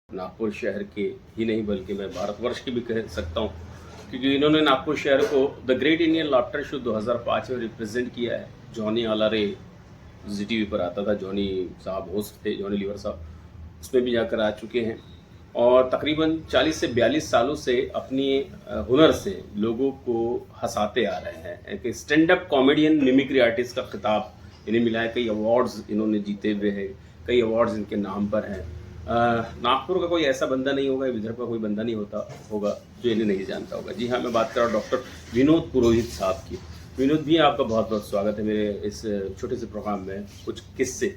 नागपुर शहर के ही नहीं बल्कि मैं भारतवर्ष की भी कह सकता हूँ, क्योंकि इन्होंने नागपुर शहर को the great Indian laughter show 2005 में रिप्रेजेंट किया है। जॉनी आलारे जी टीवी पर आता था, जॉनी साहब होस्ट थे, जॉनी लीवर साहब उसमें भी जाकर आ चुके हैं और तकरीबन 40 से 42 सालों से अपनी हुनर से लोगों को हंसाते आ रहे हैं। एक stand up comedian mimicry artist का खिताब इन्हें मिला है। कई अवार्ड्स इन्होंने जीते हुए हैं, कई अवार्ड्स इनके नाम पर हैं। नागपुर का कोई ऐसा बंदा नहीं होगा, विदर्भ का कोई बंदा नहीं होगा जो इन्हें नहीं जानता होगा। जी हाँ, मैं बात कर रहा हूँ डॉक्टर विनोद पुरोहित साहब की। विनोद जी, आपका बहुत बहुत स्वागत है मेरे इस छोटे से प्रोग्राम में। कुछ किस्से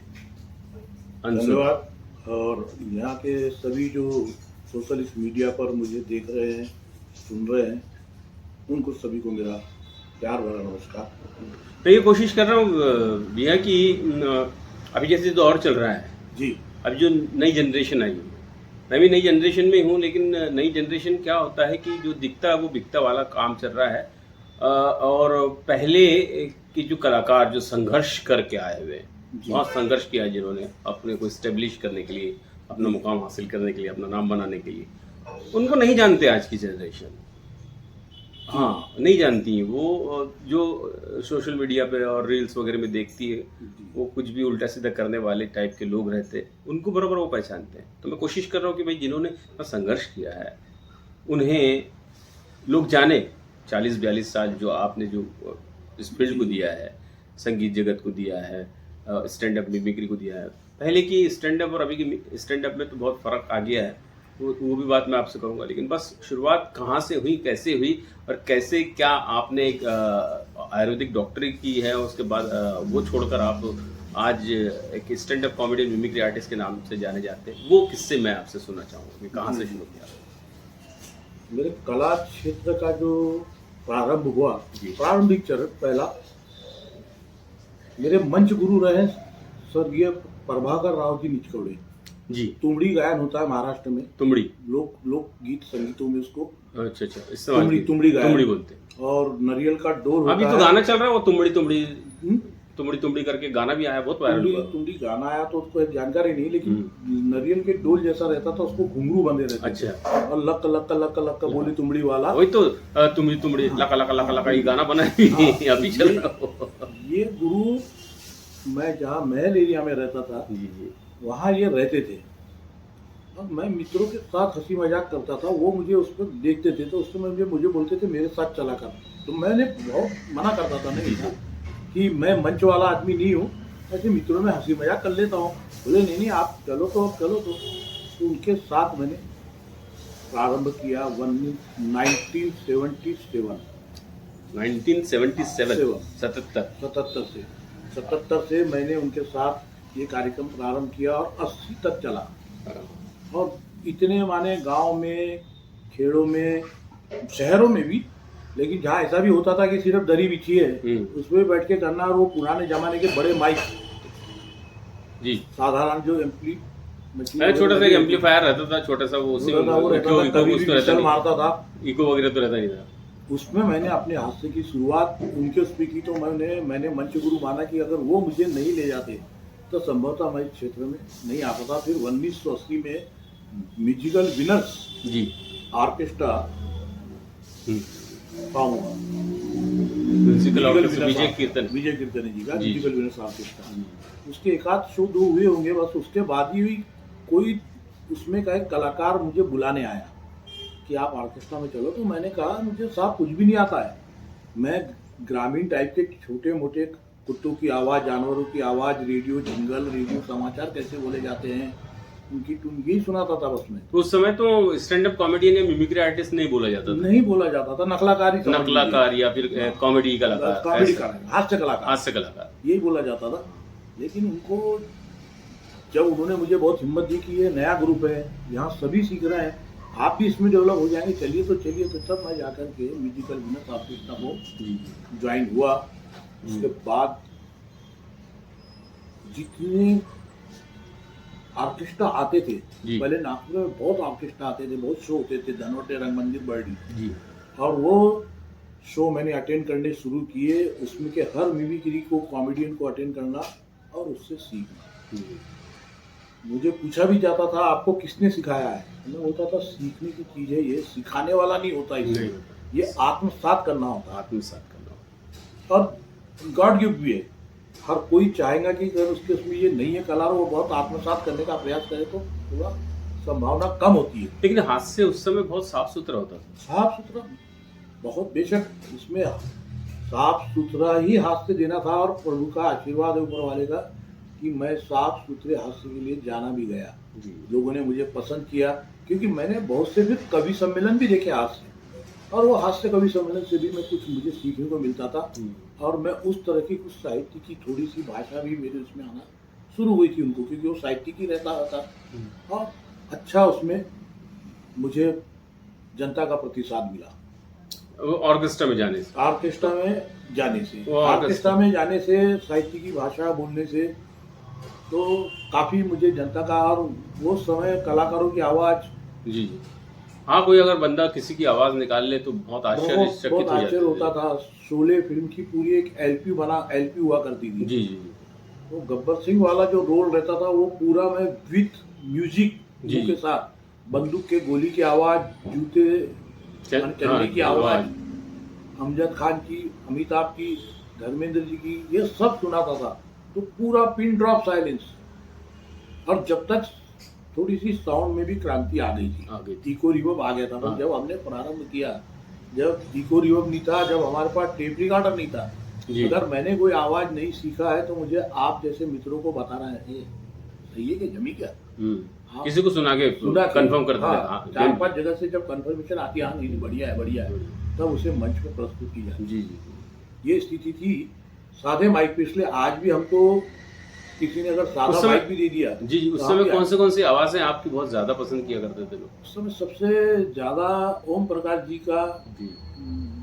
धन्यवाद। और यहाँ के सभी जो सोशलिस्ट मीडिया पर मुझे देख रहे हैं, सुन रहे हैं, उनको सभी को मेरा प्यार भरा नमस्कार। मैं ये कोशिश कर रहा हूँ भैया कि अभी जैसे दौर चल रहा है जी, अब जो नई जनरेशन आई है, मैं भी नई जनरेशन में हूँ, लेकिन नई जनरेशन क्या होता है कि जो दिखता है वो बिकता वाला काम चल रहा है। और पहले के जो कलाकार जो संघर्ष करके आए हुए, बहुत संघर्ष किया है जिन्होंने अपने को इस्टेब्लिश करने के लिए, अपना मुकाम हासिल करने के लिए, अपना नाम बनाने के लिए, उनको नहीं जानते आज की जनरेशन। हाँ, नहीं जानती है वो, जो सोशल मीडिया पे और रील्स वगैरह में देखती है, वो कुछ भी उल्टा सीधा करने वाले टाइप के लोग रहते हैं, उनको बराबर वो पहचानते हैं। तो मैं कोशिश कर रहा हूँ कि भाई जिन्होंने संघर्ष किया है उन्हें लोग जाने। 40-42 साल जो आपने जो इस फील्ड को दिया है, संगीत जगत को दिया है, स्टैंड अप मिमिक्री को दिया है, पहले की स्टैंड अप और अभी की स्टैंड अप में तो बहुत फ़र्क आ गया है, वो भी बात मैं आपसे कहूँगा। लेकिन बस शुरुआत कहाँ से हुई, कैसे हुई, और कैसे क्या आपने एक आयुर्वेदिक डॉक्टरी की है, उसके बाद वो छोड़कर आप आज एक stand up comedy mimicry artist के नाम से जाने जाते हैं, वो किससे मैं आपसे सुनना चाहूँगा कि कहाँ से शुरू किया? मेरे कला क्षेत्र का जो प्रारंभ हुआ, प्रारंभिक चरण पहला, मेरे मंच गुरु रहे स्वर्गीय प्रभाकर राव जी निचकौड़े जी। तुमड़ी गायन होता है महाराष्ट्र में, तुमड़ी लोक गीत संगीतों में उसको अच्छा, तुमड़ी गायन तुमड़ी बोलते हैं। और नारियल का डोर होता अभी तो है। गाना चल रहा है वो तुमड़ी करके गाना भी आया, बहुत वायरल हुआ। तुमड़ी गाना आया तो उसको एक जानकारी नहीं, लेकिन नारियल के डोल जैसा रहता था, उसको घुंघरू बंधे रहते। अच्छा। और लक लक लक लक बोली तुमड़ी वाला, वही तो तुमड़ी लका लका लका लका ये गाना बना अभी चल रहा। ये गुरु, मैं जहाँ महल एरिया में रहता था जी, वहाँ ये रहते थे और मैं मित्रों के साथ हंसी मजाक करता था। वो मुझे उस पर देखते थे तो उस समय मुझे बोलते थे मेरे साथ चला कर। तो मैंने बहुत मना करता था, नहीं था कि मैं मंच वाला आदमी नहीं हूँ, ऐसे मित्रों में हंसी मजाक कर लेता हूँ। बोले नहीं आप चलो तो उनके साथ मैंने प्रारंभ किया 1977 से मैंने उनके साथ ये कार्यक्रम प्रारंभ किया और 80 तक चला। और इतने माने गांव में, खेड़ों में, शहरों में भी, लेकिन जहाँ ऐसा भी होता था कि सिर्फ दरी बिछी है उसमें बैठ के करना, और वो पुराने जमाने के बड़े माइक जी, साधारण जो एम्पली छोटा सा एम्पलीफायर रहता था, छोटा सा वो उसी मारता था, इको वगैरह तो रहता नहीं था। उसमें मैंने अपने हाथ से की शुरुआत उनके उसमें की। तो मैंने मंच गुरु माना कि अगर वो मुझे नहीं ले जाते तो संभवतः मैं इस क्षेत्र में नहीं आ पाता। फिर 1980 में म्यूजिकल विनर्स जी ऑर्केस्ट्रा फॉर्म हुआ, विजय कीर्तन जी का म्यूजिकल विनर्स ऑर्केस्ट्रा। उसके एक आध शो दो हुए होंगे बस। उसके बाद ही कोई उसमें का एक कलाकार मुझे बुलाने आया कि आप ऑर्केस्ट्रा में चलो। तो मैंने कहा मुझे साहब कुछ भी नहीं आता है, मैं ग्रामीण टाइप के छोटे मोटे कुत्तों की आवाज़, जानवरों की आवाज़, रेडियो जिंगल, रेडियो समाचार कैसे बोले जाते हैं उनकी टून यही सुनाता था बस में। तो उस समय तो स्टैंड अप कॉमेडियन या मिमिक्री आर्टिस्ट नहीं बोला जाता था, नहीं बोला जाता था, नकलाकार या फिर कॉमेडी कलाकार, हास्य कलाकार यही बोला जाता था। लेकिन उनको जब उन्होंने मुझे बहुत हिम्मत दी कि ये नया ग्रुप है, यहाँ सभी सीख रहे हैं, आप भी इसमें डेवलप हो जाएंगे, चलिए तो तब मैं जाकर के म्यूजिकल विनर्स ऑर्केस्ट्रा को ज्वाइन हुआ। उसके बाद जितने ऑर्केस्ट्रा आते थे, पहले नागपुर में बहुत ऑर्केस्ट्रा आते थे, बहुत शो होते थे, धनोटे, रंग मंदिर, बर्डी, और वो शो मैंने अटेंड करने शुरू किए। उसमें के हर मिमिक्री को, कॉमेडियन को अटेंड करना और उससे सीखना। मुझे पूछा भी जाता था आपको किसने सिखाया है, मैं बोलता था सीखने की चीज़ है ये, सिखाने वाला नहीं होता नहीं इसमें, होता। ये आत्मसात करना होता है आत्मसात करना। और गॉड गिफ्ट भी है। हर कोई चाहेगा कि अगर उसके उसमें ये नहीं है कला, वो बहुत आत्मसात करने का प्रयास करे तो थोड़ा संभावना कम होती है। लेकिन हाथ से उस समय बहुत साफ सुथरा होता था। साफ सुथरा बहुत, बेशक इसमें साफ सुथरा ही हाथ से देना था, और प्रभु का आशीर्वाद है ऊपर वाले का कि मैं साफ सुथरे हाथ के लिए जाना भी गया। जी। लोगों ने मुझे पसंद किया क्योंकि मैंने बहुत से फिर कवि सम्मेलन भी देखे हाथ से, और वो हास्य कवि सम्मेलन से भी मैं कुछ मुझे सीखने को मिलता था, और मैं उस तरह की कुछ साहित्य की थोड़ी सी भाषा भी मेरे उसमें आना शुरू हुई थी उनको, क्योंकि वो साहित्य की रहता था, और अच्छा उसमें मुझे जनता का प्रतिसाद मिला। वो ऑर्केस्ट्रा में जाने से। ऑर्केस्ट्रा में जाने से, वो ऑर्केस्ट्रा में जाने से, साहित्य की भाषा बोलने से, तो काफ़ी मुझे जनता का, और वो समय कलाकारों की आवाज़, जी जी। हाँ, कोई अगर बंदा किसी की आवाज निकाल ले तो बहुत आश्चर्यचकित बहुत हो जाते आश्चर्य होता था। शोले फिल्म की पूरी एक एलपी हुआ करती थी। जी जी तो गब्बर सिंह वाला जो रोल रहता था वो पूरा मैं विथ म्यूजिक जी। के साथ, बंदूक के गोली की आवाज, जूते चलने की आवाज, अमजद खान की, अमिताभ की, धर्मेंद्र जी की, ये सब सुनाता था। तो पूरा पिन ड्रॉप साइलेंस, और जब तक थोड़ी सी साउंड में भी क्रांति आ गई थी, इको रिवर्ब आ गया था। हाँ। जब हमने प्रारंभ किया, जब इको रिवर्ब नहीं था, जब हमारे पास टेप रिकॉर्डर नहीं था, अगर मैंने कोई आवाज नहीं सीखा है तो मुझे आप जैसे मित्रों को बताना है सही है कि जमी क्या, किसी को सुना के कंफर्म कर दिया। हाँ, 4-5 जगह से जब कंफर्मेशन आती है, हाँ नहीं बढ़िया है, तब उसे मंच पर प्रस्तुत की जाती। जी जी। ये स्थिति थी सादे माइक पे। इसलिए आज भी हमको किसी ने अगर सादा माइक भी दे दिया, जी जी, उस समय कौन सी आवाजें आपकी बहुत ज्यादा पसंद किया करते थे लोग? उस समय सबसे ज्यादा ओम प्रकाश जी का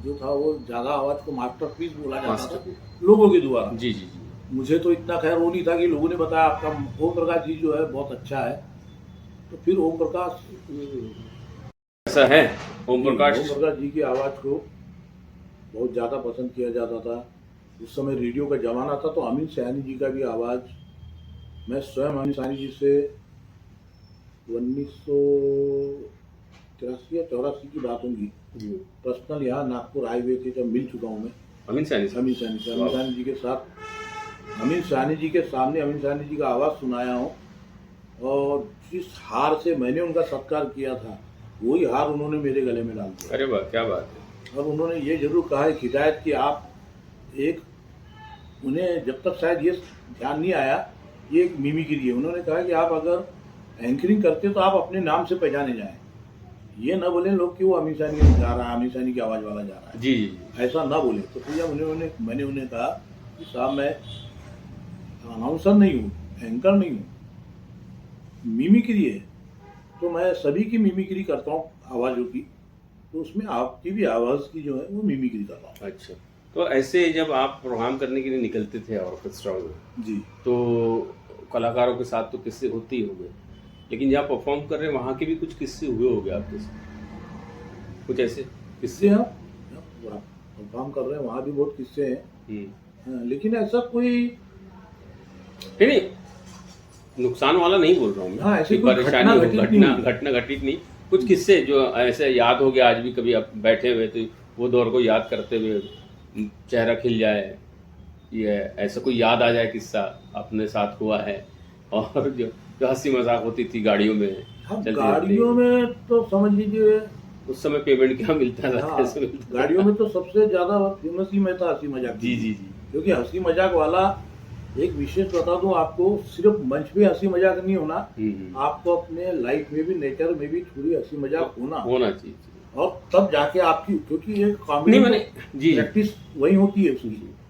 जो था, वो ज्यादा आवाज को मास्टरपीस बोला जाता था लोगों के द्वारा। जी जी जी। मुझे तो इतना खैर वो नहीं था, कि लोगों ने बताया आपका ओम प्रकाश जी जो है बहुत अच्छा है, तो फिर ओम प्रकाश, ऐसा है ओम प्रकाश जी की आवाज को बहुत ज्यादा पसंद किया जाता था। उस समय रेडियो का जमाना था, तो अमीन सयानी जी का भी आवाज, मैं स्वयं अमीन सयानी जी से 1983 या 84 की बात होगी, पर्सनल यहाँ नागपुर हाईवे थे जब मिल चुका हूँ मैं अमीन सयानी जी के साथ। अमीन सयानी जी के सामने अमीन सयानी जी का आवाज़ सुनाया हूँ, और जिस हार से मैंने उनका सत्कार किया था, वही हार उन्होंने मेरे गले में डाल दिया। अरे वाह, क्या बात है। और उन्होंने ये जरूर कहा है हिदायत कि आप एक, उन्हें जब तक शायद ये ध्यान नहीं आया, ये एक मिमिक्री है। उन्होंने कहा कि आप अगर एंकरिंग करते तो आप अपने नाम से पहचाने जाएं, ये ना बोले लोग कि वो अमीन सयानी जा रहा है, अमीन सयानी की आवाज़ वाला जा रहा है। जी जी, ऐसा ना बोले। तो फिर मैंने उन्हें कहा कि साहब मैं अनाउंसर नहीं हूँ, एंकर नहीं हूँ, मिमिक्री है, तो मैं सभी की मिमिक्री करता हूँ आवाज़ों की, तो उसमें आपकी भी आवाज़ की जो है वो मिमिक्री करता हूँ। अच्छा, तो ऐसे जब आप प्रोग्राम करने के लिए निकलते थे ऑर्केस्ट्रा में जी, तो कलाकारों के साथ तो किस्से होते ही होंगे, लेकिन जहाँ परफॉर्म कर रहे हैं वहाँ के भी कुछ किस्से हुए होंगे आपके साथ, कुछ ऐसे किस्से? आप परफॉर्म कर रहे हैं वहाँ भी बहुत किस्से हैं, लेकिन ऐसा कोई नहीं, नुकसान वाला नहीं बोल रहा हूँ मैं। हाँ, ऐसी कोई घटना घटित नहीं, कुछ किस्से जो ऐसे याद हो गया, आज भी कभी आप बैठे हुए तो वो दौर को याद करते हुए चेहरा खिल जाए, ये ऐसा कोई याद आ जाए किस्सा अपने साथ हुआ है, और जो हंसी मजाक होती थी गाड़ियों में। हाँ, गाड़ियों में तो समझ लीजिए उस समय पेमेंट क्या मिलता था? हाँ, गाड़ियों में तो सबसे ज्यादा फेमस ही मैं था हंसी मजाक। जी जी जी, क्योंकि हंसी मजाक वाला, एक विशेष बता दूं आपको, सिर्फ मंच पे हंसी मजाक नहीं होना, आपको अपने लाइफ में भी, नेचर में भी थोड़ी हंसी मजाक होना चाहिए, और तब जाके आपकी, क्योंकि एक कॉमेडी प्रैक्टिस वही होती है उसकी।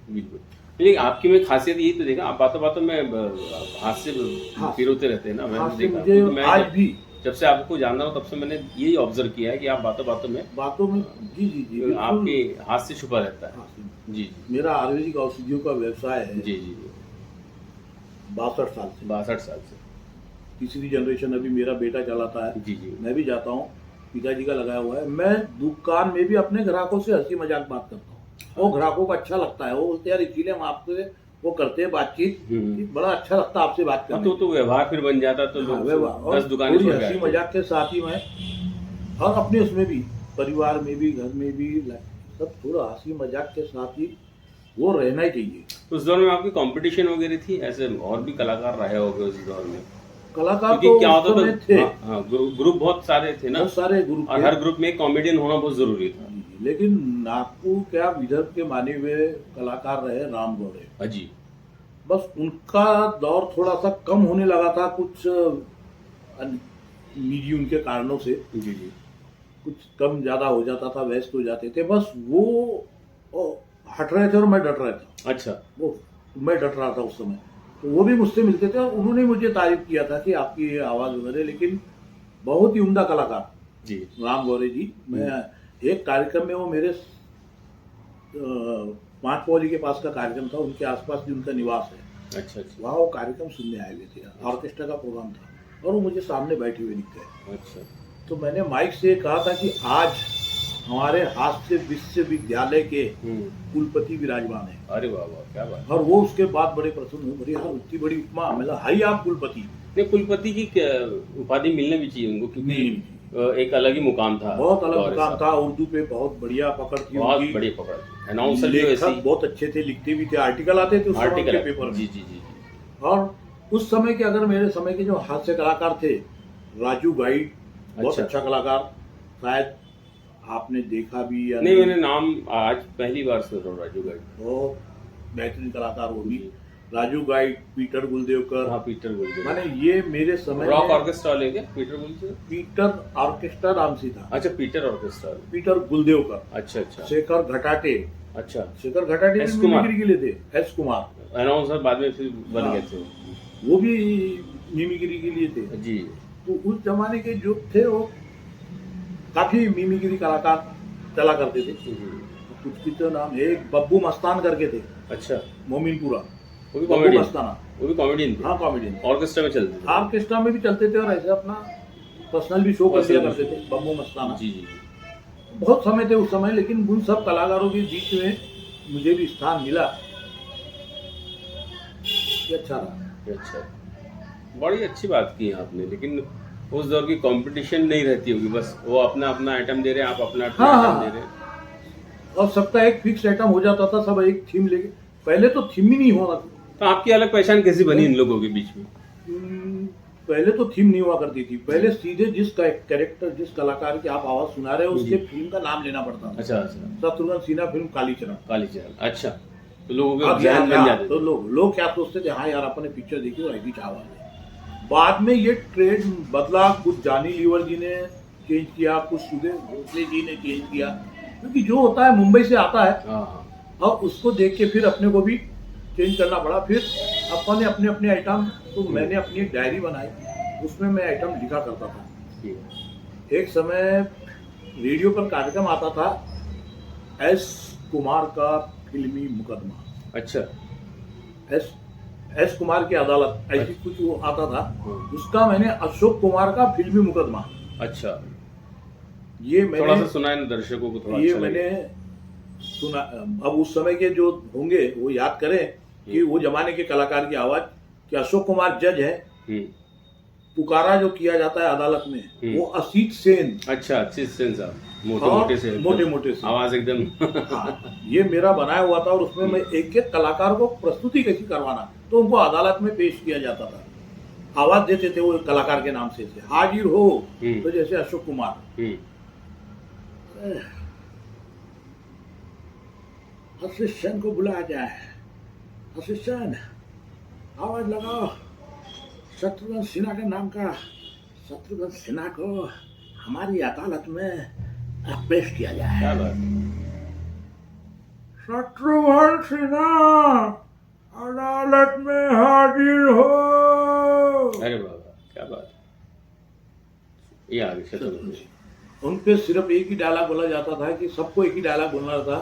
बिल्कुल, लेकिन आपकी में खासियत यही तो देखा, आप बातों बातों में हास्य पिरोते रहते हैं ना। मैंने देखा, मुझे आज भी जब से आपको जान रहा हूँ तब से मैंने यही ऑब्जर्व किया है कि आप बातों बातों में जी जी जी आपके हास्य छुपा रहता है। जी, मेरा आयुर्वेदिक औषधियों का व्यवसाय है। जी जी, 62 साल से तीसरी जनरेशन अभी मेरा बेटा चलाता है। जी जी, मैं भी जाता हूँ, पिताजी का लगाया हुआ है। मैं दुकान में भी अपने ग्राहकों से हंसी मजाक बात करता हूँ, वो ग्राहकों को अच्छा लगता है, वो बोलते हैं यार इसीलिए हम आपसे वो करते हैं बातचीत कि बड़ा अच्छा लगता आपसे बात हाँ, करने तो व्यवहार फिर बन जाता तो हाँ, लोग व्यवहार और 10 दुकानें थोड़ी छोड़ के हंसी आते। मजाक के साथ ही मैं और अपने उसमें भी परिवार में भी घर में भी सब थोड़ा हंसी मजाक के साथ ही वो रहना ही चाहिए। तो उस दौर में आपकी कंपटीशन वगैरह थी, ऐसे और भी कलाकार रहे होंगे उस दौर में? कलाकार क्योंकि तो क्या उस होता समय था, थे, हाँ हाँ, ग्रुप बहुत सारे थे ना, बहुत सारे ग्रुप और थे। हर ग्रुप में एक कॉमेडियन होना बहुत जरूरी था। जी, लेकिन नागपुर क्या विदर्भ के माने हुए कलाकार रहे राम गौड़े, हाँ जी। बस उनका दौर थोड़ा सा कम होने लगा था कुछ निजी उनके कारणों से, जी जी। कुछ कम ज्यादा हो जाता था, व्यस्त हो जाते थे, बस वो हट रहे थे और मैं डट रहा था। अच्छा। वो मैं डट रहा था उस समय, तो वो भी मुझसे मिलते थे और उन्होंने मुझे तारीफ किया था कि आपकी ये आवाज वगैरह, लेकिन बहुत ही उम्दा कलाकार जी। राम गौरे जी। मैं एक कार्यक्रम में वो मेरे 5 पौली के पास का कार्यक्रम था, उनके आसपास भी उनका निवास है, अच्छा अच्छा वहाँ वो कार्यक्रम सुनने आए हुए थे, ऑर्केस्ट्रा का प्रोग्राम था और वो मुझे सामने बैठे हुए दिख गए। अच्छा। तो मैंने माइक से कहा था कि आज हमारे हास्य विश्वविद्यालय के कुलपति विराजमान है। अरे वाह वाह, क्या बात। और वो उसके बाद बड़े प्रसन्न हुए, यार इतनी बड़ी उपमा, मैं कहा, हाई आप कुलपति। नहीं, कुलपति की उपाधि मिलने भी चाहिए उनको, क्योंकि एक अलग ही मुकाम था, बहुत अलग गौरे मुकाम साहब। था, उर्दू पे बहुत बढ़िया पकड़ थी बहुत उनकी, बड़ी पकड़, अनाउंसर भी लेखक वैसी, बहुत अच्छे थे, लिखते भी थे, आर्टिकल आते थे उस समय आर्टिकल के पेपर में। जी जी जी जी। और उस समय के, अगर मेरे समय के जो हास्य कलाकार थे, राजू गाइड बहुत अच्छा कलाकार, शायद आपने देखा भी या नहीं, मैंने नाम आज पहली बार सुन रहा हूँ, राजू गाइड। बहुत बेहतरीन कलाकार वो भी, राजू गाइड, पीटर गुलदेवकर। हाँ, पीटर गुलदेव, माने ये मेरे समय रॉक में ऑर्केस्ट्रा वाले क्या पीटर गुलदेव? पीटर ऑर्केस्ट्रा नाम से था। अच्छा, पीटर ऑर्केस्ट्रा, पीटर गुलदेवकर। अच्छा अच्छा। शेखर घटाटे। अच्छा, शेखर घटाटे एस भी कुमार। मिमिक्री के लिए थे। एस कुमार अनाउंसर बाद में फिर बन गए थे वो भी मिमिक्री के लिए थे जी। तो उस जमाने के जो थे वो काफी मिमिक्री कलाकार चला करते थे। कुछ की तो नाम, एक बब्बू मस्तान करके थे, अच्छा, मोमिनपुरा, वो भी बब्बू कॉमेडियन, मस्ताना, वो भी कॉमेडियन थे। हाँ कॉमेडियन, ऑर्केस्ट्रा में चलते थे, ऑर्केस्ट्रा में भी चलते थे और ऐसे अपना पर्सनल भी शो कर दिया करते थे, बब्बू मस्ताना। जी जी। बहुत समय थे उस समय, लेकिन उन सब कलाकारों के बीच में मुझे भी स्थान मिला, ये अच्छा रहा। अच्छा, बड़ी अच्छी बात की है आपने, लेकिन उस दौर की कंपटीशन नहीं रहती होगी, बस वो अपना अपना आइटम दे रहे हैं, आप अपना आइटम दे रहे हैं, और सबका एक फिक्स आइटम हो जाता था, सब एक थीम लेके। पहले तो थीम ही नहीं हो रहा था। तो आपकी अलग पहचान कैसी बनी इन लोगों के बीच में? पहले तो थीम नहीं हुआ करती थी, पहले सीधे जिस कैरेक्टर, जिस कलाकार की आप आवाज सुना रहे हो उसके फिल्म का नाम लेना पड़ता था। अच्छा अच्छा। शत्रुघ्न सिन्हा फिल्म कालीचरण। कालीचरण, अच्छा। तो लोगों के ध्यान बन जाते तो लोग क्या सोचते थे, हाँ यार अपने पिक्चर देखी और ऐसी आवाज है। बाद में ये ट्रेंड बदला, कुछ जानी लीवर जी ने चेंज किया, कुछ सुधीर भोसले जी ने चेंज किया, क्योंकि जो होता है मुंबई से आता है और उसको देख के फिर अपने को भी चेंज करना पड़ा। फिर अपन ने अपने अपने आइटम, तो मैंने अपनी एक डायरी बनाई, उसमें मैं आइटम लिखा करता था। एक समय रेडियो पर कार्यक्रम आता था, एस कुमार का फिल्मी मुकदमा। अच्छा, एस कुमार की अदालत, ऐसी कुछ वो आता था। उसका मैंने अशोक कुमार का फिल्मी मुकदमा। अच्छा, ये मैंने थोड़ा सा सुना है ना दर्शकों को, थोड़ा ये अच्छा मैंने सुना। अब उस समय के जो होंगे वो याद करें कि वो जमाने के कलाकार की आवाज, कि अशोक कुमार जज है, पुकारा जो किया जाता है अदालत में, वो असीत सेन। अच्छा, असीत सेन साहब, मोटे से आवाज एकदम हाँ, ये मेरा बनाया हुआ था और उसमें मैं एक एक कलाकार को प्रस्तुति कैसी करवाना, तो उनको अदालत में पेश किया जाता था, आवाज देते थे वो कलाकार के नाम से थे। हाजिर हो, तो जैसे अशोक कुमार, असिस्टेंट को बुलाया जाए, असिस्टेंट आवाज लगाओ, शत्रुघ्न सिन्हा के नाम का शत्रुघ्न सिन्हा को हमारी अदालत में पेश किया जाए। क्या बात, शत्रुघ्न सिन्हा अदालत में हाजिर हो। अरे बाबा, क्या बात, ये आगे शत्रुघ्न। उन पे सिर्फ एक ही डायलॉग बोला जाता था, कि सबको एक ही डायलॉग बोलना था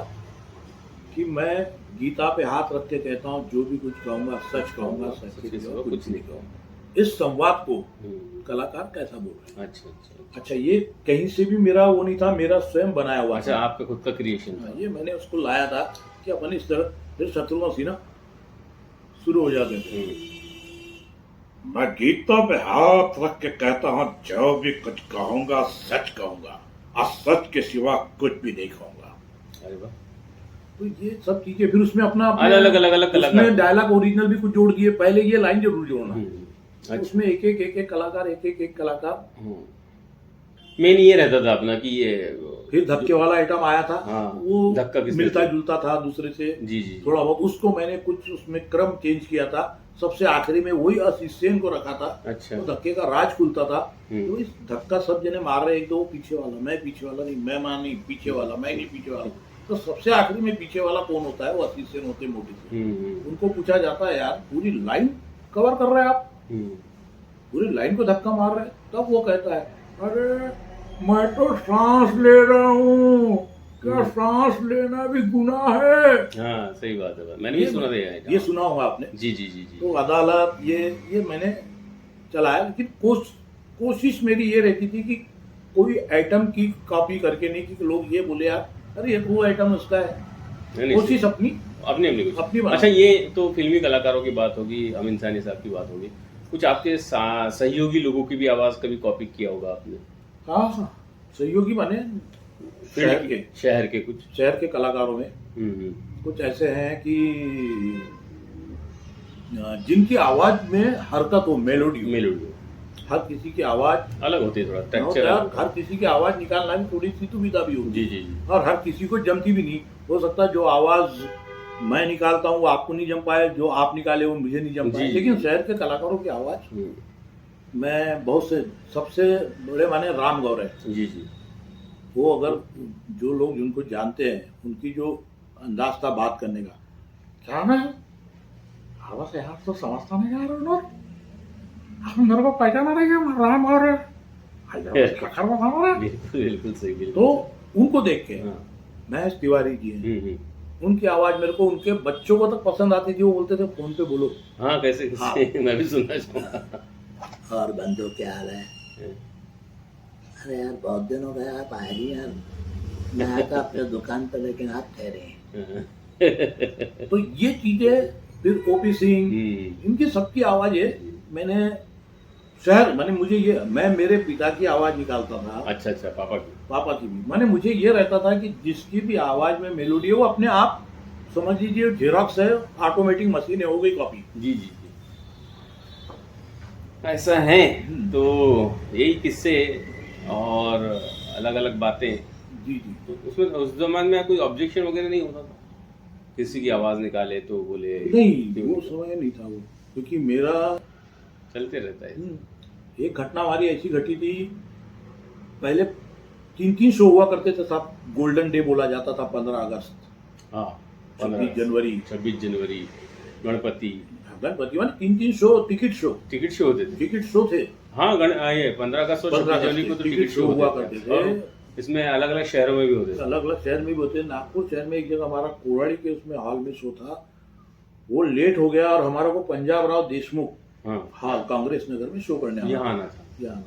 कि मैं गीता पे हाथ रख के कहता हूँ, जो भी कुछ कहूंगा सच कहूंगा, सच के सिवा कुछ नहीं कहूंगा। इस संवाद को कलाकार कैसा बोल रहे हैं। अच्छा, ये कहीं से भी मेरा वो नहीं था, मेरा स्वयं बनाया हुआ। अच्छा, आपका खुद का क्रिएशन था? ये मैंने उसको लाया था कि अपन इस तरह, फिर शत्रुघ्न सिन्हा शुरू हो जाते थे। मैं गीतों पे हाथ रख के कहता हूँ, जो भी कुछ कहूंगा सच कहूंगा और सच के सिवा कुछ भी नहीं कहूंगा। अरे वाह, तो ये सब चीजें फिर उसमें अपना अलग कलाकार, उसमें डायलॉग ओरिजिनल भी कुछ जोड़ दिए। पहले ये लाइन जरूर जोड़ना, अच्छा। उसमें एक एक कलाकार, एक कलाकार। मेन ये रहता था अपना कि ये फिर धक्के वाला आइटम आया था, हाँ, वो धक्का किसने मिलता दिया? जुलता था दूसरे से जी जी थोड़ा बहुत। उसको मैंने कुछ उसमें क्रम चेंज किया था, सबसे आखिरी में वही असिस्टेंट को रखा था। अच्छा। तो धक्के का राज खुलता था। तो इस धक्का सब जने मार रहे, एक तो वो पीछे वाला, मैं पीछे वाला नहीं, मैं मां नहीं पीछे वाला, मैं नहीं पीछे वाला। तो सबसे आखिरी में पीछे वाला कौन होता है? वो असिस्टेंट होते मोटे से। उनको पूछा जाता है, यार पूरी लाइन कवर कर रहे हैं आप, पूरी लाइन को धक्का मार रहे हैं। तब वो कहता है, अरे मैं तो सांस ले रहा हूँ, क्या सांस लेना भी गुनाह है? हाँ सही बात है, मैंने भी सुना था ये सुना होगा आपने। जी जी जी जी। तो अदालत ये मैंने चलाया, लेकिन कोशिश मेरी ये रहती थी कि कोई आइटम की कॉपी करके नहीं, कि लोग ये बोले यार अरे ये वो आइटम उसका है। कोशिश अपनी अपनी। अच्छा, ये तो फिल्मी कलाकारों की बात होगी, अमीन सानी साहब की बात होगी। कुछ आपके सहयोगी लोगों की भी आवाज कभी कॉपी किया होगा आपने? हाँ, सहयोगी बने शहर के कलाकारों में कुछ ऐसे हैं कि जिनकी आवाज में हरकत हो, मेलोडी। हर किसी की आवाज अलग होती है, थोड़ा टेक्सचर। हर किसी की आवाज निकालना भी थोड़ी सी दुविधा भी होती है। जी जी। और हर किसी को जमती भी नहीं। हो सकता है जो आवाज मैं निकालता हूँ वो आपको नहीं जम पाए, जो आप निकाले वो मुझे नहीं जम पाए। लेकिन शहर के कलाकारों की आवाज मैं बहुत से, सबसे बड़े माने राम गौर है जी जी। वो अगर जो लोग जिनको जानते हैं, उनकी जो अंदाज था बात करने का, क्या ना आवाज यार तो समझता नहीं यार, आप मेरे को पहचाना नहीं है राम गौर है। बिल्कुल सही। तो उनको देख के महेश तिवारी जी हैं, उनकी आवाज मेरे को उनके बच्चों को तक पसंद आती थी। वो बोलते थे फोन पे बोलो। हाँ कैसे मैं भी सुनना चाहूँगा। और बंदो क्या हाल है? अरे यार बहुत दिन हो गए, आप आए नहीं यार। मैं आया था अपने दुकान पर, लेकिन आप ठहरे हैं। तो ये चीजें, फिर ओपी सिंह, इनकी सबकी आवाज है। मैंने शहर माने मुझे ये, मैं मेरे पिता की आवाज निकालता था। अच्छा, पापा की भी। माने मुझे ये रहता था कि जिसकी भी आवाज में मेलोडी है वो अपने आप समझ लीजिए जेरॉक्स है, ऑटोमेटिक मशीन है, हो गई कॉपी। जी जी। ऐसा है। तो यही किस्से और अलग अलग बातें। जी जी। तो उसमें उस जमाने में कोई ऑब्जेक्शन वगैरह नहीं होता था? किसी की आवाज निकाले तो बोले नहीं, वो समय नहीं था वो, क्योंकि मेरा चलते रहता है। एक घटना हमारी ऐसी घटी थी, पहले 3 शो हुआ करते थे साहब। गोल्डन डे बोला जाता था 15 अगस्त, हाँ 26 जनवरी, गणपति माने 3 शो, टिकट शो होते थे। हाँ ये 15 अगस्त और 26 जनवरी को तो टिकट शो हुआ करते थे। इसमें अलग अलग शहरों में भी होते थे। अलग अलग शहर में भी होते। नागपुर शहर में एक जगह हमारा कोराड़ी के उसमें हॉल में शो था, वो लेट हो गया और हमारा को पंजाब राव देशमुख हाँ कांग्रेस नगर में शो करने आना था।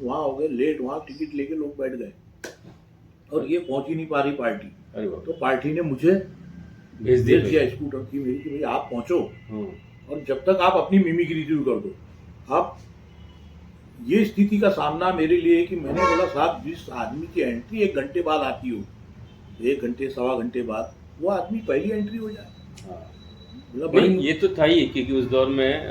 वहाँ हो गए लेट। वहाँ टिकट लेके लोग बैठ गए और ये पहुंच ही नहीं पा रही पार्टी। तो पार्टी ने मुझे भेज दिया स्कूटर की मेरी, कि भाई आप पहुंचो और जब तक आप अपनी मिमिक्री शुरू कर दो। आप ये स्थिति का सामना मेरे लिए कि मैंने बोला साहब, जिस आदमी की एंट्री 1 घंटे बाद आती हो, 1 घंटे सवा घंटे बाद, वो आदमी पहली एंट्री हो जाए। नहीं, ये तो था ही, क्योंकि उस दौर में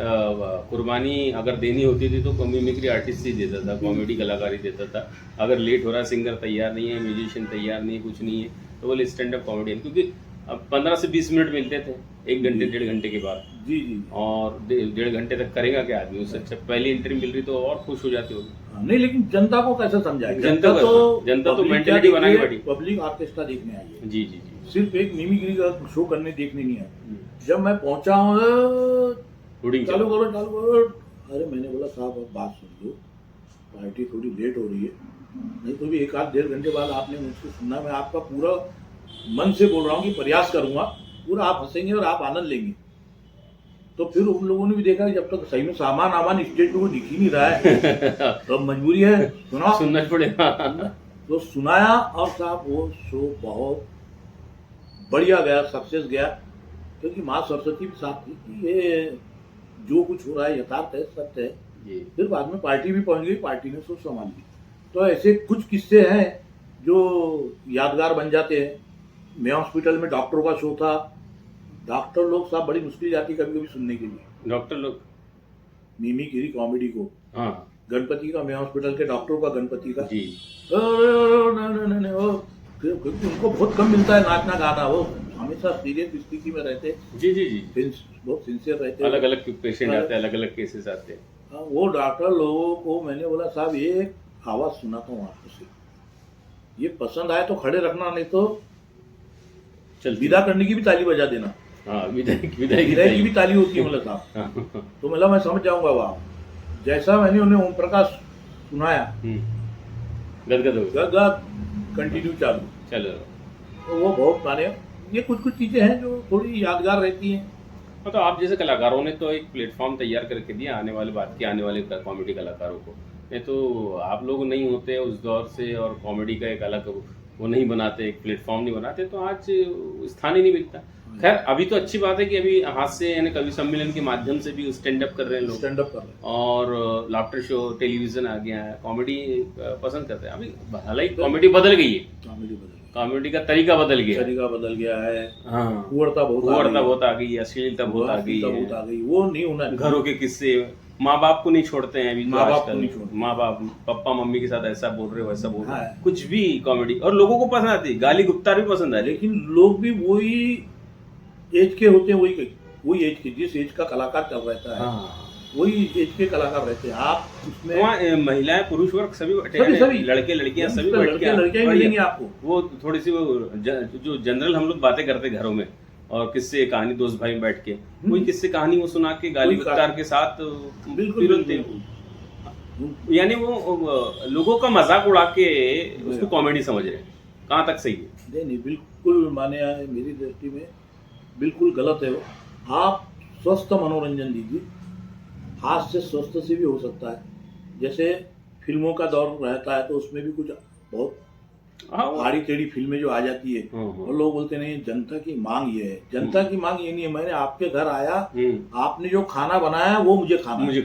कुर्बानी अगर देनी होती थी तो मिमिक्री आर्टिस्ट ही देता था, कॉमेडी कलाकार ही देता था। अगर लेट हो रहा, सिंगर तैयार नहीं है, म्यूजिशियन तैयार नहीं है, कुछ नहीं है, तो बोले स्टैंड अप कॉमेडियन। क्योंकि अब 15 से 20 मिनट मिलते थे, 1 घंटे 1.5 घंटे के बाद। जी। और 1.5 घंटे तक करेगा क्या आदमी? उससे अच्छा पहली एंट्री मिल रही तो और खुश हो जाती होगी। नहीं, लेकिन जनता को कैसे समझाए? जनता तो मेंटलिटी बनानी पड़ी। पब्लिक ऑर्केस्ट्रा देखने आई है। जी, सिर्फ एक मिमिक्री का शो करने देखने नहीं आया। जब मैं पहुंचा हूँ, चालू करो। अरे मैंने बोला साहब अब बात सुन लो, पार्टी थोड़ी लेट हो रही है, नहीं तो भी 1-1.5 घंटे बाद आपने मुझसे सुनना, मैं आपका पूरा मन से बोल रहा हूँ कि प्रयास करूंगा, पूरा आप हंसेंगे और आप आनंद लेंगे। तो फिर उन लोगों ने भी देखा कि जब तक सही में सामान स्टेज पे वो दिख ही नहीं रहा है तो मजबूरी है सुनना पड़ेगा। तो सुनाया और साहब वो शो बहुत बढ़िया गया, सक्सेस गया। क्योंकि माँ सरस्वती भी साथ थी कि ये जो कुछ हो रहा है यथार्थ है, सत्य है। जी फिर बाद में पार्टी भी पहुंच गई, पार्टी ने सोच संभाल ली। तो ऐसे कुछ किस्से हैं जो यादगार बन जाते हैं। मैं हॉस्पिटल में डॉक्टरों का शो था, डॉक्टर लोग साहब बड़ी मुश्किल जाती कभी कभी सुनने के लिए डॉक्टर लोग, मिमिक्री कॉमेडी को। हाँ गणपति का, मैं हॉस्पिटल के डॉक्टरों का गणपति का, जी नहीं, वो क्योंकि उनको बहुत कम मिलता है नाचना गाना, वो हमेशा सीरियस स्थिति में रहते, जी जी जी, बहुत सिंसियर रहते। अलग अलग पेशेंट आते हैं, अलग अलग केसेस आते हैं। हाँ, वो डॉक्टर लोगों को मैंने बोला साहब ये आवाज सुनाता हूँ आपको से, ये पसंद आए तो खड़े रखना, नहीं तो चल विदा करने की भी ताली बजा देना। हाँ, विदाई विदाई विदाई की भी ताली होती है मतलब साहब। हाँ, तो मतलब मैं समझ जाऊंगा वहाँ। जैसा मैंने उन्हें ओम प्रकाश सुनाया, गदगद हो गया। गद कंटिन्यू चालू। चलो, तो वो बहुत माने, ये कुछ कुछ चीजें हैं जो थोड़ी यादगार रहती हैं। हाँ, तो आप जैसे कलाकारों ने तो एक प्लेटफॉर्म तैयार करके दिया आने वाले बात के आने वाले कॉमेडी कलाकारों को। नहीं तो आप लोग नहीं होते उस दौर से और कॉमेडी का एक अलग वो नहीं बनाते, एक प्लेटफॉर्म नहीं बनाते, तो आज स्थान ही नहीं मिलता। खैर अभी तो अच्छी बात है कि अभी हाथ से यानी कवि सम्मेलन के माध्यम से भी स्टैंड अप कर रहे हैं लोग, स्टैंड अप कर रहे हैं और लाफ्टर शो, टेलीविजन आ गया है, कॉमेडी पसंद करते हैं। अभी हालांकि कॉमेडी बदल गई है, कॉमेडी बदल गई, कॉमेडी का तरीका बदल गया, तरीका बदल गया है। हाँ, कुवरता बहुत आ गई, अश्लीलता बहुत आ गई है, बहुत आ गई, वो नहीं होना चाहिए। घरों के किस्से, माँ बाप को नहीं छोड़ते हैं अभी, माँ बाप को नहीं छोड़ते, माँ बाप पापा मम्मी के साथ ऐसा बोल रहे हो वैसा बोल रहे हो, हाँ। कुछ भी कॉमेडी, और लोगों को पसंद आती है, गाली गुप्तार भी पसंद है। लेकिन लोग भी वही एज के होते हैं, वही एज के, जिस एज का कलाकार चल रहता है वही एज के कलाकार रहते हैं। आप उसमें वहाँ महिलाएं पुरुष वर्ग सभी बैठे हैं, सभी लड़के लड़कियां सभी बैठ के, लड़कियां मिलेंगी आपको। वो थोड़ी सी वो जो जनरल हम लोग बातें करते घरों में, और किस्से कहानी दोस्त भाई बैठ के वही किस्से कहानी वो सुना के गाली गुप्तार के साथ बिल्कुल, यानी वो लोगों का मजाक उड़ा के उसको कॉमेडी समझ रहे हैं। कहाँ तक सही है? नहीं, बिल्कुल माने मेरी दृष्टि में बिल्कुल गलत है वो। आप स्वस्थ मनोरंजन लीजिए, हास्य स्वस्थ से भी हो सकता है। जैसे फिल्मों का दौर रहता है तो उसमें भी कुछ बहुत आड़ी टेढ़ी फिल्में जो आ जाती है, और लोग बोलते नहीं जनता की मांग ये है, जनता की मांग ये नहीं है। मैंने आपके घर आया, आपने जो खाना बनाया वो मुझे खाना है,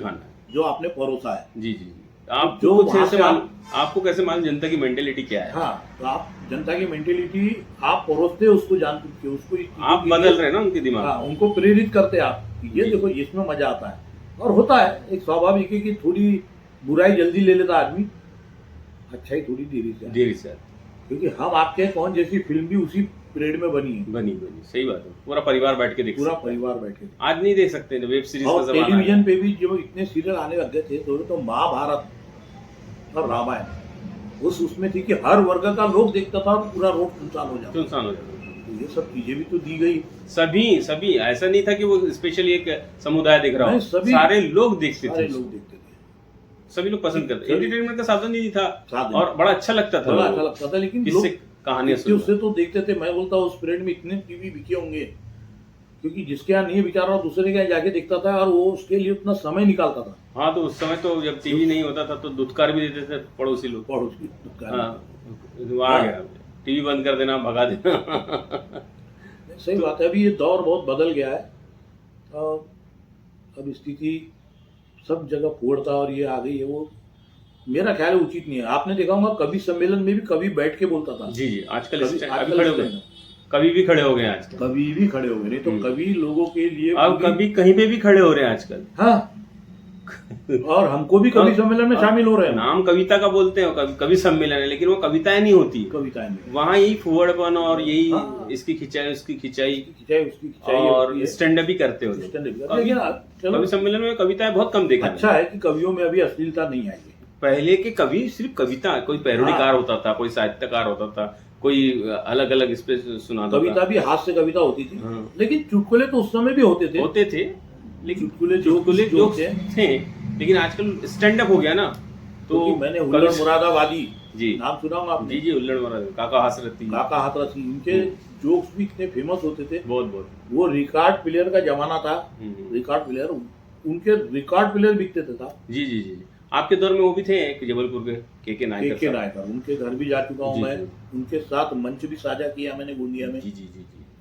जो आपने परोसा है। जी जी, आपको कैसे मालूम जनता की मेंटेलिटी क्या है? हाँ, तो आप जनता की मेंटेलिटी आप परोसते उसको जान चुके, उसको आप बदल रहे हैं ना उनके दिमाग। हाँ, उनको प्रेरित करते आप, ये देखो इसमें मजा आता है। और होता है एक स्वाभाविक है कि थोड़ी बुराई जल्दी ले लेता आदमी, अच्छाई थोड़ी देरी से, क्योंकि हम आपके कौन जैसी फिल्म भी उसी पीरियड में बनी है। बनी सही बात है, पूरा परिवार बैठ के देख, पूरा परिवार बैठ के आज नहीं देख सकते, वेब सीरीज और टेलीविजन पे भी जो इतने सीरियल आने लग गए थे तो महाभारत और रामायण उसमें थी कि हर वर्ग का लोग देखता था, पूरा रोड सुनसान हो जाता। ये सब चीजें भी तो दी गई, सभी ऐसा नहीं था कि वो स्पेशली एक समुदाय दिख रहा हो, सारे लोग देखते थे, सभी लोग पसंद करते। एंटरटेनमेंट का साधन नहीं था, और बड़ा अच्छा लगता था, लेकिन किससे कहानियां उससे तो देखते थे। मैं बोलता हूँ उस पीरियड में इतने टीवी बिके होंगे, क्योंकि जिसके यहाँ नहीं बेचारा दूसरे के यहाँ जाके देखता था, और वो उसके लिए उतना समय निकालता था। हाँ, तो उस समय तो जब टीवी नहीं होता था तो दुत्कार भी देते थे पड़ोसी लोग, आ गया टीवी बंद कर देना, भगा देना। सही बात है, अभी ये दौर बहुत बदल गया है, और अब स्थिति सब जगह फोड़ता और ये आ गई है, वो मेरा ख्याल उचित नहीं है। आपने देखा होगा कवि सम्मेलन में भी कवि बैठ के बोलता था। जी, आजकल खड़े हो गए, कभी भी खड़े हो गए आजकल, कभी भी खड़े हो गए, नहीं तो कभी लोगों के लिए अब कभी कहीं पे भी खड़े हो रहे हैं आजकल। हाँ, और हमको भी कवि सम्मेलन में शामिल हो रहे हैं। नाम कविता का बोलते हैं, कवि सम्मेलन है, लेकिन वो कविताएं नहीं होती, कविताएं नहीं, वहाँ यही फुहड़पन और यही इसकी खिंचाई उसकी खिंचाई और स्टैंड अप भी करते हो। कवि सम्मेलन में कविताएं बहुत कम देखा। अच्छा है कि कवियों में अभी अश्लीलता नहीं आई है। पहले के कवि सिर्फ कविता, कोई पैरोडीकार होता था, कोई साहित्यकार होता था, कोई अलग अलग इस पे सुनाता, कविता भी हास्य कविता होती थी। लेकिन चुटकुले तो उस समय भी होते थे, लेकिन चुटकुले जो थे, लेकिन आजकल स्टैंड अप हो गया ना। तो मैंने हुल्लड़ मुरादाबादी जी नाम सुना होगा आपने? जी, हुल्लड़ मुरादाबादी, काका हासरती, इनके जोक्स भी इतने फेमस होते थे, बहुत। वो रिकॉर्ड प्लेयर का जमाना था, रिकॉर्ड प्लेयर, उनके रिकॉर्ड प्लेयर बिकते थे। जी, आपके दौर में वो भी थे जबलपुर के नायकर, उनके घर भी जा चुका हूँ मैं, उनके साथ मंच भी साझा किया मैंने गोंदिया में। जी।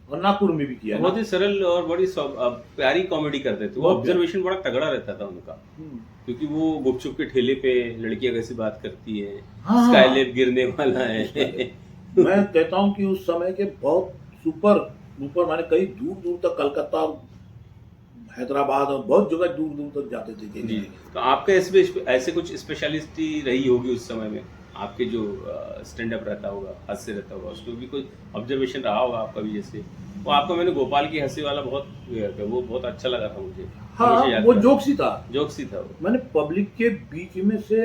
और नागपुर में भी किया। बहुत ही सरल और बड़ी प्यारी कॉमेडी करते थे वो। बहुत ऑब्जर्वेशन बड़ा तगड़ा रहता था उनका, हम्म। क्योंकि वो गुपचुप के ठेले पे लड़कियां कैसी बात करती है, हाँ। स्काईलैब गिरने वाला है। मैं कहता हूँ कि उस समय के बहुत सुपर माने कई दूर दूर तक कलकत्ता, हैदराबाद और बहुत जगह दूर दूर तक जाते थे। जी, तो आपका ऐसे कुछ स्पेशलिस्टी रही होगी उस समय में, आपके जो स्टैंड अप रहता होगा, हास्य रहता होगा, उसमें भी कोई ऑब्जर्वेशन रहा होगा आपका भी। जैसे वो आपका, मैंने गोपाल की हंसी वाला वो बहुत अच्छा लगा था मुझे। हाँ, वो जोक्स ही था, जोक्स ही था वो। मैंने पब्लिक के बीच में से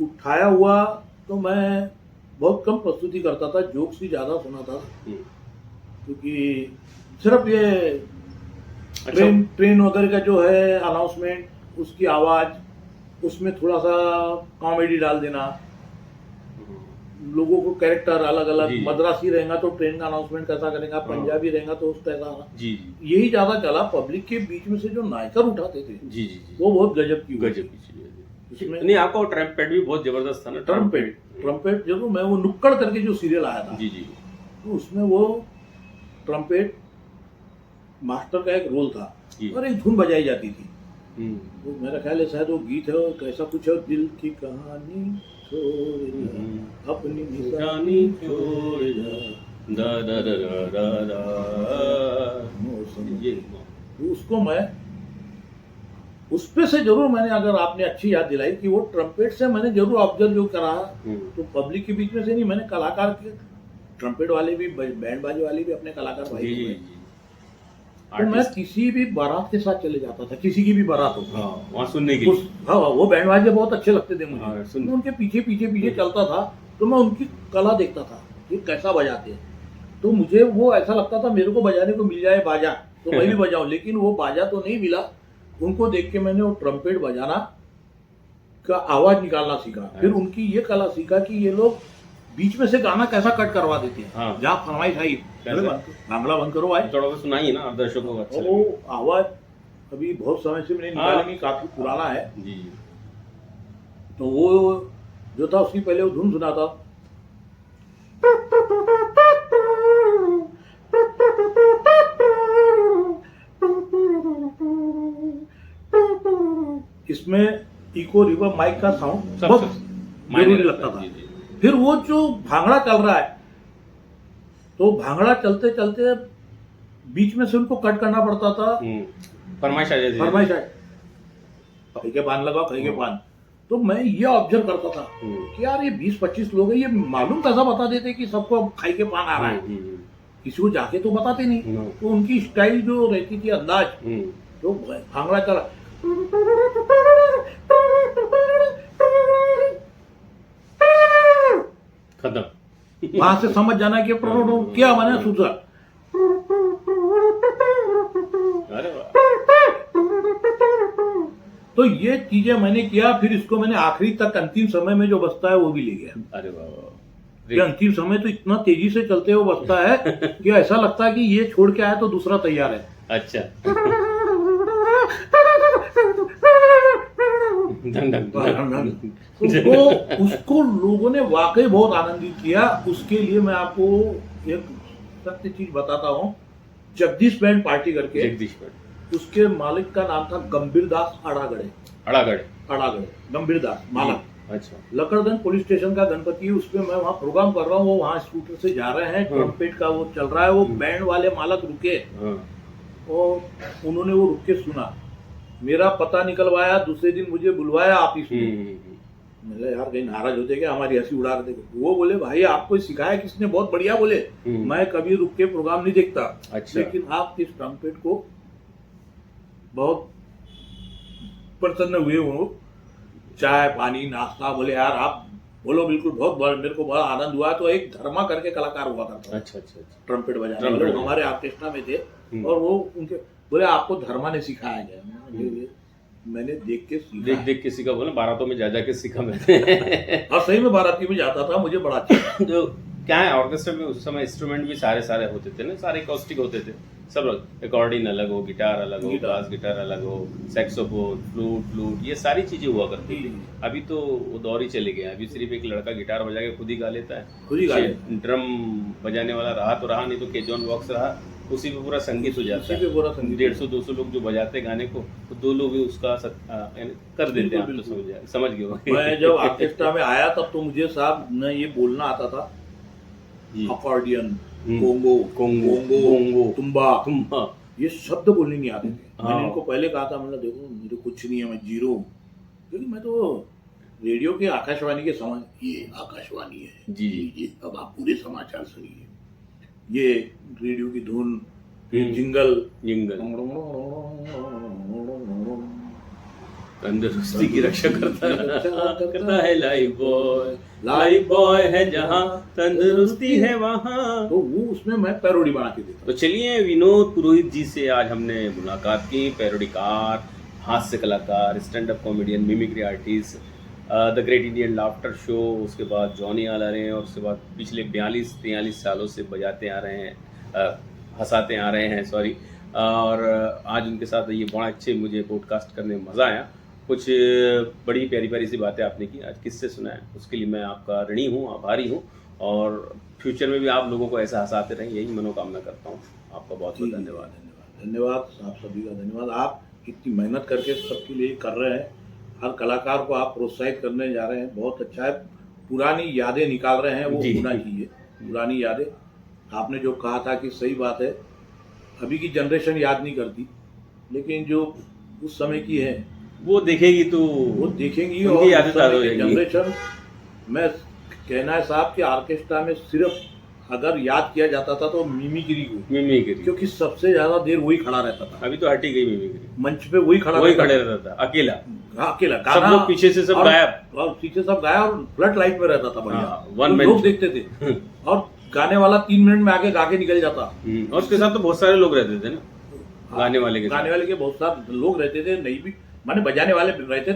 उठाया हुआ, तो मैं बहुत कम प्रस्तुति करता था, जोक्स ही ज्यादा सुनाता था, क्योंकि सिर्फ ये ट्रेन वगैरह का जो है अनाउंसमेंट, उसकी आवाज, उसमें थोड़ा सा कॉमेडी डाल देना, लोगों को कैरेक्टर अलग अलग, मद्रासी रहेगा तो ट्रेन का अनाउंसमेंट कैसा करेगा, पंजाबी रहेगा तो उस कैसा, जी यही ज्यादा चला। पब्लिक के बीच में से जो नायकर उठाते थे, जी, वो बहुत गजब की चीज। नहीं, आपका वो ट्रम्पेट भी बहुत जबरदस्त था ना। ट्रम्पेट जरूर, मैं वो नुक्कड़ करके जो सीरियल आया था, जी, तो उसमें वो ट्रम्पेट मास्टर का एक रोल था और एक धुन बजाई जाती थी। तो मेरा ख्याल है शायद वो गीत है, कैसा कुछ है, दिल की कहानी छोड़ जा, अपनी निशानी छोड़ जा, दा दा दा दा दा ये। तो उसको मैं उस पे से जरूर मैंने, अगर आपने अच्छी याद दिलाई कि वो ट्रम्पेट से मैंने जरूर ऑब्जर्व जो करा, तो पब्लिक के बीच में से नहीं, मैंने कलाकार के, ट्रम्पेट वाले भी, बैंड बाजे वाले भी अपने कलाकार भाई, तो मैं किसी भी बारात के साथ चले जाता था, किसी की भी बारात हो, वहाँ सुनने के लिए। हाँ, वो बैंड बाजे बहुत अच्छे लगते थे मुझे, मैं उनके पीछे पीछे पीछे चलता था, तो मैं उनकी कला देखता था, ये कैसा बजाते हैं, तो मुझे वो ऐसा लगता था मेरे को बजाने को मिल जाए बाजा तो मैं भी बजाऊं, लेकिन वो बाजा तो नहीं मिला। उनको देख के मैंने वो ट्रम्पेट बजाना का आवाज निकालना सीखा, फिर उनकी ये कला सीखा कि ये लोग बीच में से गाना कैसा कट करवा देते हैं। हाँ। जहाँ फरमाइश आई, बांग्ला बंद करो भाई, थोड़ा सा सुनाइए ना दर्शकों को अच्छा। वो आवाज अभी बहुत समय से मैंने निकाला नहीं, काफी पुराना है जी। तो वो जो था उसकी पहले वो धुन सुना था, इसमें इको रिवर्ब माइक का साउंड बहुत जरूरी लगता था। फिर वो जो भांगड़ा चल रहा है, तो भांगड़ा चलते चलते बीच में से उनको कट करना पड़ता था, फरमाइश आ जाती, फरमाइश आए, कहीं के पान लगाओ, कहीं के पान। तो मैं ये ऑब्जर्व करता था कि यार ये 20-25 लोग हैं, ये मालूम कैसा बता देते कि सबको खाई के पान आ रहा है, किसी को जाके तो बताते नहीं। तो उनकी स्टाइल जो रहती थी, अंदाज, तो भांगड़ा चला, खत्म, वहां से समझ जाना कि क्या बना सूझा। तो ये चीजें मैंने किया, फिर इसको मैंने आखिरी तक, अंतिम समय में जो बचता है वो भी ले गया। अरे वाह, ये अंतिम समय तो इतना तेजी से चलते हुए बचता है कि ऐसा लगता है कि ये छोड़ के आया तो दूसरा तैयार है। अच्छा। उसको लोगों ने वाकई बहुत आनंदित किया। उसके लिए मैं आपको एक सत्य चीज बताता हूँ। जगदीश बैंड पार्टी करके, जगदीश बैंड, उसके मालिक का नाम था गंभीर दास अड़ागढ़े, गंभीर दास मालक। अच्छा। लकड़गंज पुलिस स्टेशन का गणपति, उसपे मैं वहाँ प्रोग्राम कर रहा हूँ, वो वहाँ स्कूटर से जा रहे हैं, ट्रम्पेट का वो चल रहा है, वो बैंड वाले मालक रुके और उन्होंने वो रुक के सुना, मेरा पता निकलवाया, दूसरे दिन मुझे बुलवाया ऑफिस में। मैंने यार कहीं नाराज होते क्या, हमारी हंसी उड़ा रहे थे। वो बोले भाई आपको सिखाया किसने, बहुत बढ़िया। बोले मैं कभी रुक के प्रोग्राम नहीं देखता। अच्छा। लेकिन आप इस ट्रम्पेट को बहुत प्रसन्न हुए हो, चाय पानी नाश्ता, बोले यार आप बोलो बिल्कुल, बहुत मेरे को बड़ा आनंद हुआ। तो एक धर्मा करके कलाकार हुआ करता, अच्छा, ट्रम्पेट बजाने, हमारे ऑर्केस्ट्रा में थे, और वो उनके बोले आपको धर्मा ने सिखाया गया। मैंने देख के सीखा। बोले बारातों में जा के सीखा मैंने। और सही में बाराती में जाता था, मुझे बड़ा अच्छा। तो क्या है ऑर्केस्ट्रा में उस समय इंस्ट्रूमेंट भी सारे होते थे ना, सारे कॉस्टिक होते थे सब लोग, अकॉर्डियन अलग हो, गिटार अलग हो, बास गिटार अलग हो, सैक्सोफोन, फ्लूट, ये सारी चीजें हुआ करती थी। अभी तो वो दौर ही चले गए, अभी सिर्फ एक लड़का गिटार बजा के खुद ही गा लेता है, खुद ही गा लेता है। ड्रम बजाने वाला रहा तो रहा, नहीं तो केजॉन बॉक्स रहा, उसी पे पूरा संगीत हो जाता उसी पे पूरा संगीत। 150-200 लोग जो बजाते गाने को, तो 2 लोग ही उसका कर देते हैं। आप तो समझ गए हो। मैं जब ऑर्केस्ट्रा में आया तब तो मुझे साहब न ये बोलना आता था, अकॉर्डियन, कोंगो, तुम्बा, ये शब्द बोलने नहीं आते थे। मैंने इनको पहले कहा था, मतलब देखो मुझे कुछ नहीं है, मैं जीरो हूँ, क्योंकि मैं तो रेडियो के आकाशवाणी के समान, ये आकाशवाणी है जी, अब आप पूरे समाचार सुनिए, ये रेडियो की धुन, फिर जिंगल, तंदुरुस्ती की रक्षा करता है लाइफ बॉय है जहाँ तंदुरुस्ती है वहाँ, तो वो उसमें मैं पैरोडी बना के देता। तो चलिए विनोद पुरोहित जी से आज हमने मुलाकात की, पैरोडीकार, हास्य कलाकार, stand up comedian, mimicry artist, the great Indian laughter show, उसके बाद जॉनी आ रहे हैं, और उसके बाद पिछले 42-43 सालों से बजाते आ रहे हैं, हंसाते आ रहे हैं, सॉरी। और आज उनके साथ ये बड़ा अच्छे मुझे पॉडकास्ट करने में मज़ा आया। कुछ बड़ी प्यारी प्यारी सी बातें आपने की, आज किससे सुना है, उसके लिए मैं आपका ऋणी हूँ, आभारी हूँ, और फ्यूचर में भी आप लोगों को ऐसा हंसाते रहें, यही मनोकामना करता हूँ। आपका बहुत बहुत धन्यवाद, आप सभी का धन्यवाद। आप इतनी मेहनत करके सबके लिए कर रहे हैं, हर कलाकार को आप प्रोत्साहित करने जा रहे हैं, बहुत अच्छा है। पुरानी यादें निकाल रहे हैं, वो होना चाहिए, पुरानी यादें। आपने जो कहा था कि सही बात है, अभी की जनरेशन याद नहीं करती, लेकिन जो उस समय की है वो देखेगी, तो वो देखेंगी। और जनरेशन में कहना है साहब कि ऑर्केस्ट्रा में सिर्फ अगर याद किया जाता था तो मिमिक्री को, क्योंकि सबसे ज्यादा देर वही खड़ा रहता था। अभी तो हटी गई मिमिक्री, मंच पे वही खड़े रहता था, अकेला, सब लोग पीछे से सब गायब, और पीछे सब गायब, और फ्लड लाइट में रहता था बढ़िया, तो लोग देखते थे, और गाने वाला 3 मिनट में आके गा के निकल जाता। और उसके साथ तो बहुत सारे लोग रहते थे ना, गाने वाले के बहुत सारे लोग रहते थे, नहीं भी माने बजाने वाले रहते थे।